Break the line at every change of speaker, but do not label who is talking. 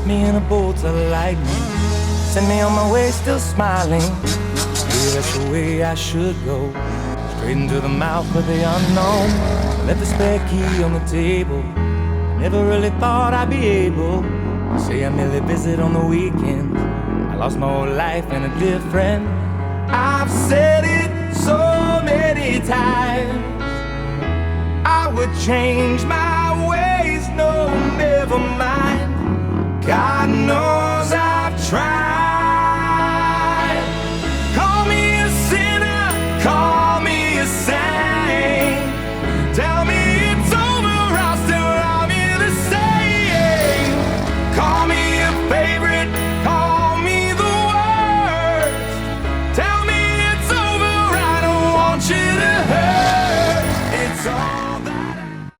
Wrap me in a bolt of lightning, send me on my way still smiling. Maybe that's the way I should go, straight into the mouth of the unknown. Left the spare key on the table, never really thought I'd be able to say I merely visit on the weekends. I lost my whole life and a dear friend. I've said it so many times, I would change my ways, no, never mind. God knows I've tried.